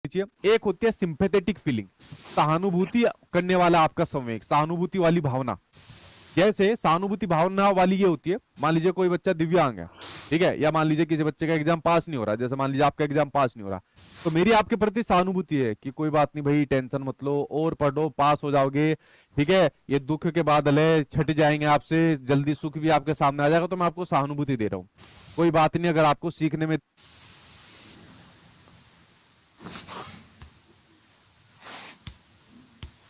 एक होती है सिंपैथेटिक फीलिंग, सहानुभूति करने वाला आपका संवेग, सहानुभूति वाली भावना। जैसे सहानुभूति भावना वाली ये होती है, मान लीजिए कोई बच्चा दिव्यांग है, ठीक है, या मान लीजिए किसी बच्चे का एग्जाम पास नहीं हो रहा, जैसे मान लीजिए आपका एग्जाम पास नहीं हो रहा, तो मेरी आपके प्रति सहानुभूति है कि कोई बात नहीं भाई, टेंशन मत लो और पढ़ो, पास हो जाओगे, ठीक है, ये दुख के बादल है, छट जाएंगे आपसे, जल्दी सुख भी आपके सामने आ जाएगा, तो मैं आपको सहानुभूति दे रहा हूँ। कोई बात नहीं, अगर आपको सीखने में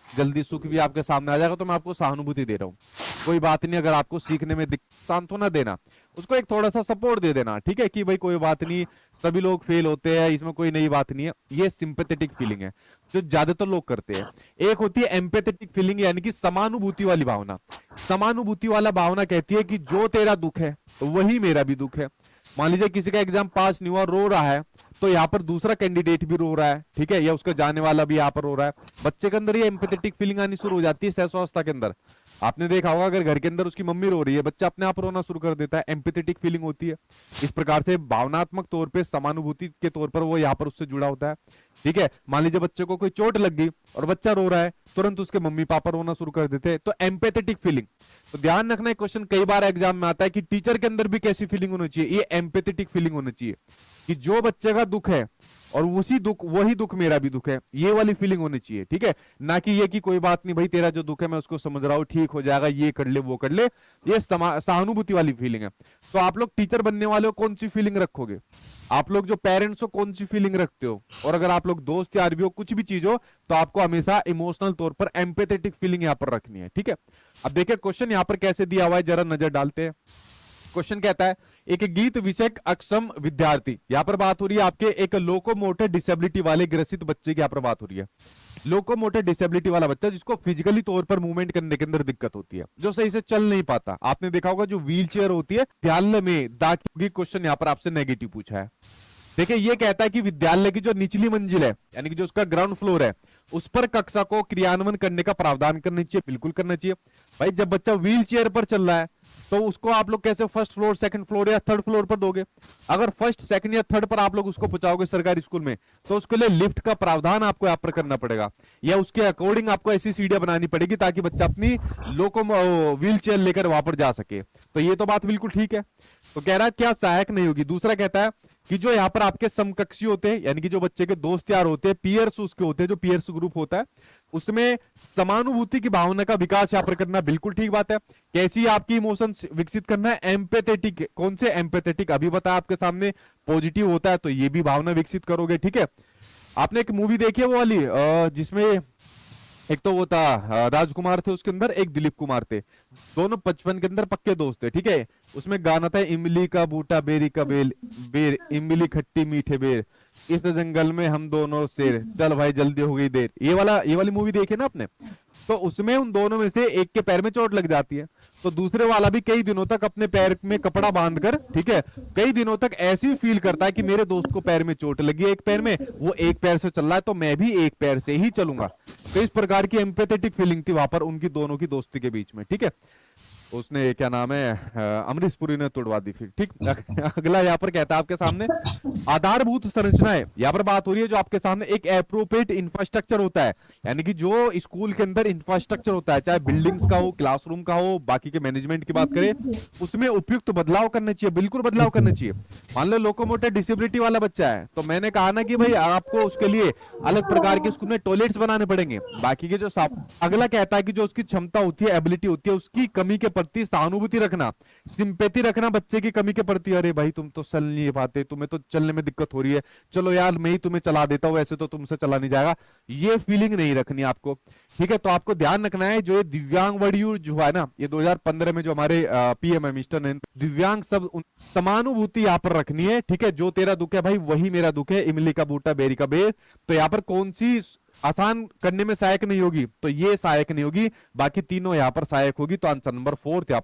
जल्दी सुख भी आपके सामने आ जाएगा, तो मैं आपको सहानुभूति दे रहा हूँ। कोई बात नहीं, अगर आपको सीखने में सांत्वना देना, उसको एक थोड़ा सा सपोर्ट दे देना, ठीक है, कि भाई कोई बात नहीं, सभी लोग फेल होते हैं, इसमें कोई नई बात नहीं है। ये सिंपैथेटिक फीलिंग है जो ज्यादातर लोग करते हैं। एक होती है एम्पैथेटिक फीलिंग, यानी कि समानुभूति वाली भावना। समानुभूति वाला भावना कहती है कि जो तेरा दुख है वही मेरा भी दुख है। मान लीजिए किसी का एग्जाम पास नहीं हुआ, रो रहा है, तो यहाँ पर दूसरा कैंडिडेट भी रो रहा है, ठीक है, या उसका जाने वाला भी यहाँ पर रो रहा है। बच्चे के अंदर ये एम्पैथेटिक फीलिंग आनी शुरू हो जाती है शैशवावस्था के अंदर। आपने देखा होगा, अगर घर के अंदर उसकी मम्मी रो रही है, बच्चा अपने आप रोना शुरू कर देता है, एम्पैथेटिक फीलिंग होती है। इस प्रकार से भावनात्मक तौर पे, समानुभूति के तौर पर वो यहाँ पर उससे जुड़ा होता है, ठीक है। मान लीजिए बच्चे को कोई चोट लग गई और बच्चा रो रहा है, तुरंत उसके मम्मी पापा रोना शुरू कर देते हैं, तो एम्पैथेटिक फीलिंग। तो ध्यान रखना, एक क्वेश्चन कई बार एग्जाम में आता है कि टीचर के अंदर भी कैसी फीलिंग होनी चाहिए, ये एम्पैथेटिक फीलिंग होनी चाहिए, कि जो बच्चे का दुख है और उसी दुख, वही दुख मेरा भी दुख है, ये वाली फीलिंग होनी चाहिए, ठीक है। ना कि ये कि कोई बात नहीं भाई, तेरा जो दुख है मैं उसको समझ रहा हूँ, ठीक हो जाएगा, ये कर ले वो कर ले, ये सहानुभूति वाली फीलिंग है। तो आप लोग टीचर बनने वाले हो, कौन सी फीलिंग रखोगे? आप लोग जो पेरेंट्स हो, कौन सी फीलिंग रखते हो? और अगर आप लोग दोस्त यार भी हो, कुछ भी चीज हो, तो आपको हमेशा इमोशनल तौर पर एम्पैथेटिक फीलिंग यहां पर रखनी है, ठीक है। अब देखिए क्वेश्चन यहां पर कैसे दिया हुआ है, जरा नजर डालते हैं। क्वेश्चन कहता है, एक गीत विषयक अक्षम विद्यार्थी, यहां पर बात हो रही है आपके एक लोकोमोटर डिसेबिलिटी वाले ग्रसित बच्चे की यहां पर बात हो रही है। लोकोमोटर डिसेबिलिटी वाला बच्चा जिसको फिजिकली तौर पर मूवमेंट करने के अंदर दिक्कत होती है, जो सही से चल नहीं पाता। आपने देखा होगा जो व्हील चेयर होती है, विद्यालय में दाखिल, क्वेश्चन यहाँ पर आपसे नेगेटिव पूछा है। देखिए ये कहता है कि विद्यालय की जो निचली मंजिल है, यानी कि जो उसका ग्राउंड फ्लोर है, उस पर कक्षा को क्रियान्वयन करने का प्रावधान करना चाहिए, बिल्कुल करना चाहिए। भाई जब बच्चा व्हील चेयर पर चल रहा है, तो उसको आप लोग कैसे फर्स्ट फ्लोर, सेकंड फ्लोर या थर्ड फ्लोर पर दोगे? अगर फर्स्ट, सेकंड या थर्ड पर आप लोग उसको पहुंचाओगे सरकारी स्कूल में, तो उसके लिए लिफ्ट का प्रावधान आपको यहाँ पर करना पड़ेगा, या उसके अकॉर्डिंग आपको ऐसी सीढ़ियां बनानी पड़ेगी ताकि बच्चा अपनी व्हील चेयर लेकर वहां पर जा सके। तो ये तो बात बिल्कुल ठीक है। तो कह रहा है क्या सहायक नहीं होगी। दूसरा कहता है कि जो यहाँ पर आपके समकक्षी होते हैं, यानी कि जो बच्चे के दोस्त यार होते हैं, पियर्स उसके होते हैं, जो पियर्स ग्रुप होता है, उसमें समानुभूति की भावना का विकास यहाँ पर करना बिल्कुल ठीक बात है। कैसी आपकी इमोशंस विकसित करना है? एम्पैथेटिक। कौन से एम्पैथेटिक? अभी बताया आपके सामने, पॉजिटिव होता है, तो ये भी भावना विकसित करोगे, ठीक है। आपने एक मूवी देखी है वो वाली, जिसमें एक तो वो था राजकुमार थे उसके अंदर, एक दिलीप कुमार थे, दोनों बचपन के अंदर पक्के दोस्त थे, ठीक है। उसमें गाना था, इमली का बूटा बेरी का बेल बेर, इमली खट्टी मीठे बेर, इस जंगल में हम दोनों शेर, चल भाई जल्दी हो गई देर। ये वाली मूवी देखी ना आपने? तो उसमें उन दोनों में से एक के पैर में चोट लग जाती है, तो दूसरे वाला भी कई दिनों तक अपने पैर में कपड़ा बांधकर, ठीक है, कई दिनों तक ऐसे ही फील करता है कि मेरे दोस्त को पैर में चोट लगी है, एक पैर में, वो एक पैर से चल रहा है, तो मैं भी एक पैर से ही चलूंगा। तो इस प्रकार की एम्पैथेटिक फीलिंग थी वहां पर उनकी दोनों की दोस्ती के बीच में, ठीक है। उसने क्या नाम है, अमरीश पुरी ने तोड़वा दी फिर, ठीक। अगला यहाँ पर कहता है आपके सामने, आधारभूत संरचनाएं, यहाँ पर बात हो रही है जो आपके सामने एक एप्रोप्रिएट इंफ्रास्ट्रक्चर होता है, यानी कि जो स्कूल के अंदर इंफ्रास्ट्रक्चर होता है, चाहे बिल्डिंग्स का हो, क्लासरूम का हो, बाकी के मैनेजमेंट की बात करें, उसमें उपयुक्त बदलाव करने चाहिए, बिल्कुल बदलाव करने चाहिए। मान लो लोकोमोटर डिसेबिलिटी वाला बच्चा है, तो मैंने कहा ना कि भाई आपको उसके लिए अलग प्रकार के स्कूल में टॉयलेट्स बनाने पड़ेंगे, बाकी के जो अगला कहता है कि जो उसकी क्षमता होती है, एबिलिटी होती है, उसकी कमी के प्रति सहानुभूति रखना, सिंपैथी रखना बच्चे की कमी के प्रति। अरे भाई तुम तो चल नहीं पाते, तुम्हें तो चलने में दिक्कत हो रही है, चलो यार मैं ही तुम्हें चला देता हूं, ऐसे तो तुमसे चला नहीं जाएगा, ये फीलिंग नहीं रखनी आपको, ठीक है। तो आपको ध्यान रखना है, जो ये दिव्यांग वर्ड जो है ना, ये 2015 में जो हमारे पीएम है मिस्टर नरेंद्र, दिव्यांग सब समानुभूति यहाँ पर रखनी है, ठीक है। जो तेरा दुख है भाई वही मेरा दुख है, इमली का बूटा बेरी का बेर। तो यहाँ पर कौन सी आसान करने में सहायक नहीं होगी? तो ये सहायक नहीं होगी, बाकी तीनों यहाँ पर सहायक होगी। तो आंसर नंबर 4